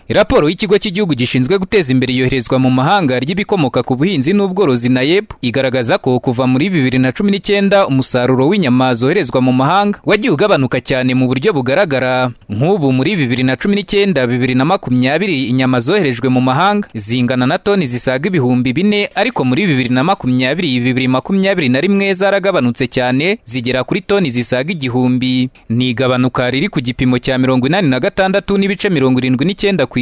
Raporo y'ikigo cy'igihugu gishinzwe guteza imbere iyoherezwa mu mahanga ry'ibikomoka ku buhinzi n'ubworozi NAEB igaragaza ko kuva muri 2019 umusaruro w'inyama zoherezwa mu mahanga wagiye ugabanuka cyane mu buryo bugaragara. Nk'ubu muri 2019-2020 inyama zoherejwe mu mahanga zingana na toni zisaga 4,000, ariko muri 2020-2021 zaragabanutse cyane zigera kuri toni zisaga 1,000. Ni igabanuka riri ku gipimo cya 86.79%.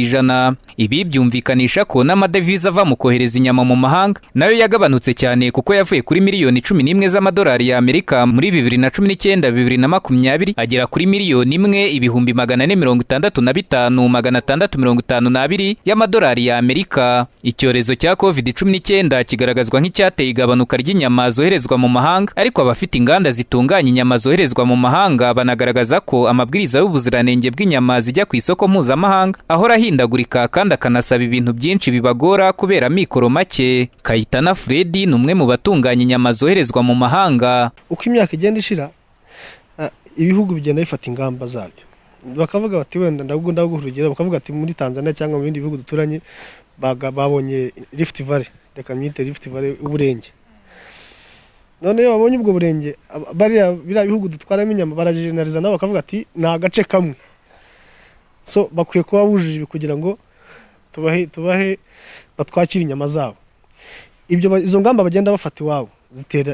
Ibi byumvikanisha ko n'amadevize ava mu kohereza inyama mu mahanga nayo yagabanutse cyane, kuko yavuye kuri miliyoni 11 z'amadolari ya Amerika muri 2019-2020 agera kuri miliyoni 1,465,652 y'amadolari ya Amerika. Icyorezo cya COVID-19 kigaragazwa nk'icyateye igabanuka ry'inyama zoherezwa mu mahanga, ariko abafite inganda zitunganya inyama zoherezwa mu mahanga banagaragaza ko amabwiriza y'ubuziranenge bw'inyama zijya ku isoko mpuzamahanga ahora ahindagurika kandi akanasaba ibintu byinshi bibagora kubera mikoro make. Kayitana Freddy ni umwe mu batunganya inyama zoherezwa mu mahanga. Uko imyaka igenda ishira, ibihugu bigenda bifata ingamba zabyo, bakavuga bati wenda ndaguha urugero, bakavuga ati muri Tanzania cyangwa mu bindi bihugu duturanye babonye Rift Valley, reka myite Rift Valley uburenge. None iyo babonye ubwo burenge, biriya bihugu dutwaramo inyama barajeneraliza nabo bakavuga ati ni agace kamwe. So bakwiye kuba bujuje kugira ngo tubahe batwakira inyama zabo. Izo ngamba bagenda bafata iwabo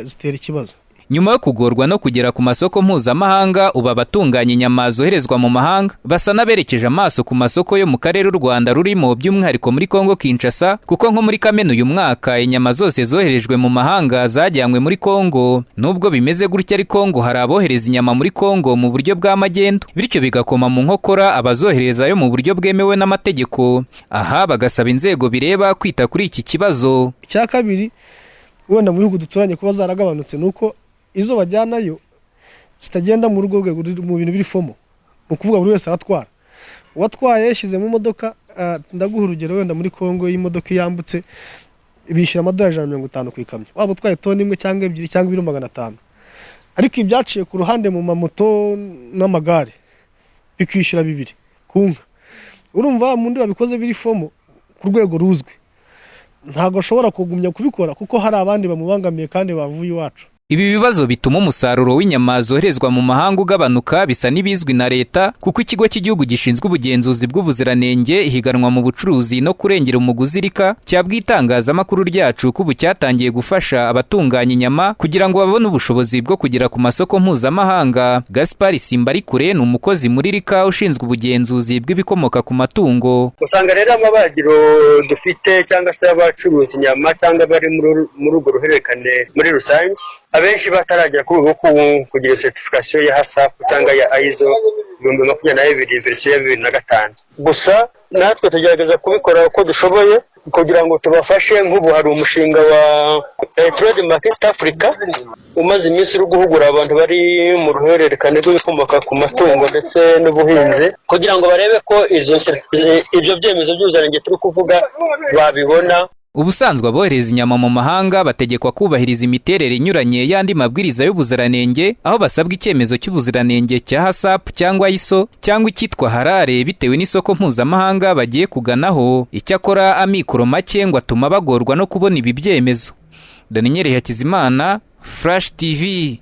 zitera ikibazo. Nyuma yo kugorwa no kugera ku masoko mpuzamahanga, uba abatunganya inyama zoherezwa mu mahanga basa n'aberekeje amaso ku masoko yo mu karere u Rwanda rurimo, by'umwihariko muri Kongo Kinshasa, kuko nko muri Kamena uyu mwaka inyama zose zoherejwe mu mahanga zajyanywe muri Kongo. Nubwo bimeze gutya, ariko ngo hari abohereza inyama muri Kongo mu buryo bw'amagendo, bityo bigakoma mu nkokora abazoherezayo mu buryo bwemewe n'amategeko. Aha bagasaba inzego bireba kwita kuri iki kibazo. Icya kabiri, wenda mu bihugu duturanye kuba zaragabanutse nuko izo bajyanayo zitagenda mu rugo rwe mu bintu biri fomo, ukuvuga buri wese aratwara. Uwatwaye yashyize mu modoka, ndaguha urugero, wenda muri Kongo y'imodoka yambutse bishyura amadolari 150 ku ikamyo, waba utwaye toni imwe cyangwa ebyiri cyangwa 500. Ariko ibyaciye ku ruhande mu mamoto n'amagare bikishyura 2 kunka. Urumva mundi babikoze biri fomo ku rwego ruzwi, ntago ashobora kugumya kubikora kuko hari abandi bamubangamiye kandi bavuye iwacu. Ibi bibazo bituma umusaruro w'inyama zoherezwa mu mahanga ugabanuka bisa n'ibizwi na leta, kuko ikigo cy'igihugu gishinzwe ubugenzuzi bw'ubuziranenge, ihiganwa mu bucuruzi no kurengera umuguzi RICA cyabwiye itangazamakuru ryacu ko ubu cyatangiye gufasha abatunganya inyama kugira ngo babone ubushobozi bwo kugera ku masoko mpuzamahanga. Gaspard Simbarikure ni umukozi muri RICA ushinzwe ubugenzuzi bw'ibikomoka ku matungo. Usanga rero amabagiro dufite cyangwa se abacuruza inyama cyangwa bari muri urwo ruhererekane muri rusange, abenshi batarajya kugira certification ya HACCP cyangwa ya ISO 2022 version ya 2005. Gusa natwe tugerageza kubikora uko dushoboye kugira ngo tubafashe. Nk'ubu hari umushinga wa Trademark East Africa umaze iminsi uri guhugura abantu bari mu ruhererekane rw'ibikomoka ku matungo ndetse n'ubuhinzi, kugira ngo barebe ko ibyo byemezo by'ubuziranenge turi kuvuga babibona. Ubusanzwe abohereza inyama mu mahanga bategekwa kubahiriza imiterere inyuranye y'andi mabwiriza y'ubuziranenge, aho basabwa icyemezo cy'ubuziranenge cya HACCP cyangwa ISO cyangwa icyitwa harare bitewe n'isoko mpuzamahanga bagiye kuganaho. Icyakora amikoro make ngo atuma bagorwa no kubona ibi byemezo. Daniel Hakizimana, Flash TV.